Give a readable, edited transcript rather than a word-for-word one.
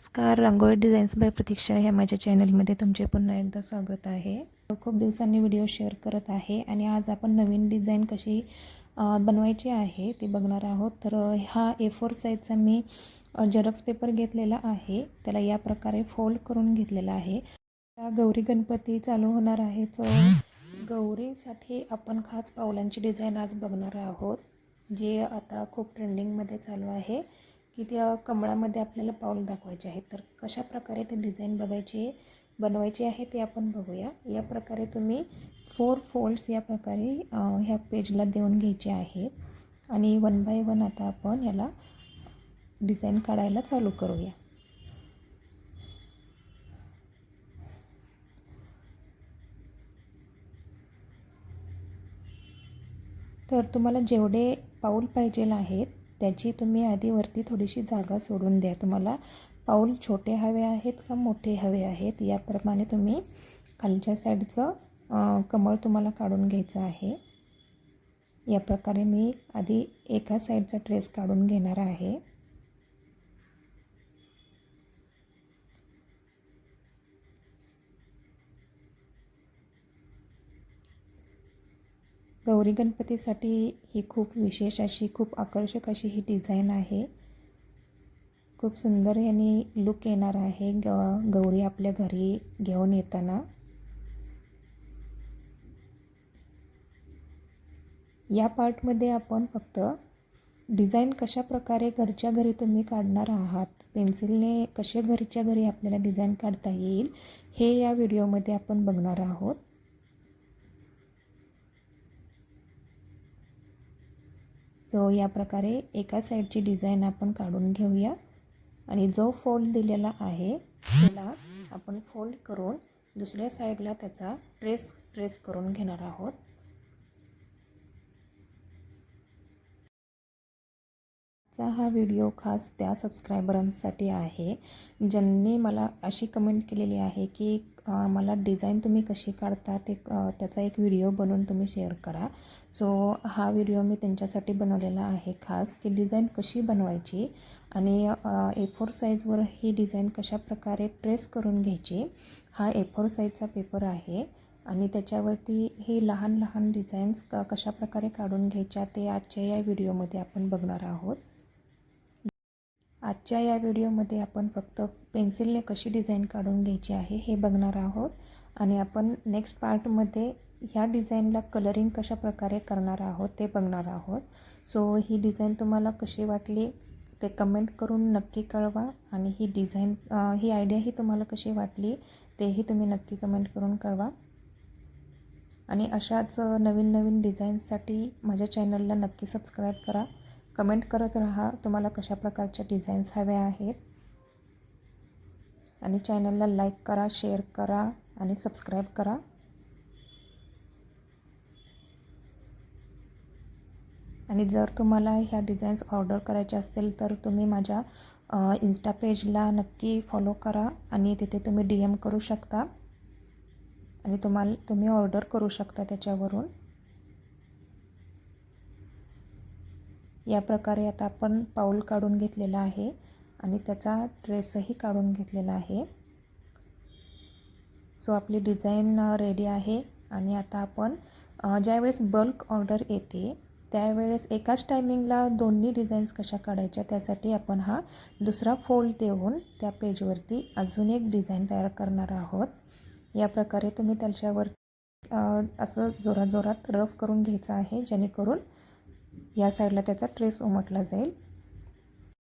नमस्कार. रांगोळी designs bye प्रतीक्षा ह्या माझ्या चॅनलमध्ये तुमचे पुन्हा एकदा स्वागत आहे. खूप दिवसांनी व्हिडिओ शेअर करत आहे आणि आज आपण नवीन डिझाईन कशी बनवायची आहे ते बघणार आहोत. तर हा A4 साईजचा मी जेरॉक्स पेपर घेतलेला आहे, त्याला या प्रकारे फोल्ड करून घेतलेला आहे. गौरी गणपती चालू होणार आहे, तर गौरीसाठी आपण खास पावलांची डिझाईन आज बघणार आहोत, जे आता खूप ट्रेंडिंगमध्ये चालू आहे की त्या कमळामध्ये आपल्याला पाऊल दाखवायचे आहे. तर कशा प्रकारे ते डिझाईन बनवायची आहे ते आपण बघूया. या प्रकारे तुम्ही 4 फोल्ड्स या प्रकारे ह्या पेजला देऊन घ्यायचे आहेत आणि 1 बाय 1 आता आपण याला डिझाईन काढायला चालू करूया. तर तुम्हाला जेवढे पाऊल पाहिजे आहेत त्याची तुम्ही आधी वरती थोडीशी जागा सोडून द्या. तुम्हाला पाऊल छोटे हवे आहेत का मोठे हवे आहेत याप्रमाणे तुम्ही खालच्या साईडचं कमळ तुम्हाला काढून घ्यायचं आहे. या प्रकारे मी आधी एका साईडचा ट्रेस काढून घेणार आहे. गौरी गणपतीसाठी ही खूप विशेष अशी, खूप आकर्षक अशी ही डिझाईन आहे. खूप सुंदर याने लुक येणार आहे गौरी आपल्या घरी घेऊन येताना. या पार्टमध्ये आपण फक्त डिझाईन कशा प्रकारे घरच्या घरी तुम्ही काढणार आहात, पेन्सिलने कसे घरच्या घरी आपल्याला डिझाईन काढता येईल हे या व्हिडिओमध्ये आपण बघणार आहोत. सो या प्रकारे एका साईडची डिझाईन आपण काढून घेऊया आणि जो फोल्ड दिलेला आहे त्याला आपण फोल्ड करून दुसऱ्या साईडला त्याचा ट्रेस करून घेणार आहोत. हा व्हिडिओ खास त्या सबस्क्रायबरांसाठी आहे ज्यांनी मला अशी कमेंट केलेली आहे की मला डिझाईन तुम्ही कशी काढता ते त्याचा एक व्हिडिओ बनवून तुम्ही शेअर करा. सो हा व्हिडिओ मी त्यांच्यासाठी बनवलेला आहे खास, की डिझाईन कशी बनवायची आणि A4 साईजवर ही डिझाईन कशा प्रकारे ट्रेस करून घ्यायची. हा A4 साईजचा पेपर आहे आणि त्याच्यावरती हे लहान लहान डिझाईन्स कशा प्रकारे काढून घ्यायच्या ते आजच्या या व्हिडिओमध्ये आपण बघणार आहोत. आजच्या या व्हिडिओमध्ये आपण फक्त पेन्सिलने कशी डिझाईन काढून घ्यायची आहे हे बघणार आहोत आणि आपण नेक्स्ट पार्टमध्ये ह्या डिझाईनला कलरिंग कशा प्रकारे करणार आहोत ते बघणार आहोत. सो ही डिझाईन तुम्हाला कशी वाटली ते कमेंट करून नक्की कळवा आणि ही डिझाईन ही आयडियाही तुम्हाला कशी वाटली तेही तुम्ही नक्की कमेंट करून कळवा. आणि अशाच नवीन नवीन डिझाईन्ससाठी माझ्या चॅनलला नक्की सबस्क्राईब करा. कमेंट करत राहा तुम्हाला कशा प्रकारच्या डिझाईन्स हव्या आहेत आणि चॅनलला लाईक करा, शेअर करा आणि सबस्क्राईब करा. आणि जर तुम्हाला ह्या डिझाईन्स ऑर्डर करायच्या असतील तर तुम्ही माझ्या इन्स्टा पेजला नक्की फॉलो करा आणि तिथे तुम्ही DM करू शकता आणि तुम्ही ऑर्डर करू शकता त्याच्यावरून. या प्रकारे आता आपण पाऊल काढून घेतलेला आहे आणि त्याचा ट्रेसही काढून घेतलेला आहे. सो आपली डिझाईन रेडी आहे आणि आता आपण ज्यावेळेस बल्क ऑर्डर येते त्यावेळेस एकाच टायमिंगला दोन्ही डिझाईन्स कशा काढायच्या त्यासाठी आपण हा दुसरा फोल्ड देऊन त्या पेजवरती अजून एक डिझाईन तयार करणार आहोत. या प्रकारे तुम्ही त्याच्यावर असं जोरात रफ करून घ्यायचं आहे जेणेकरून या साईडला त्याचा ट्रेस उमटला जाईल.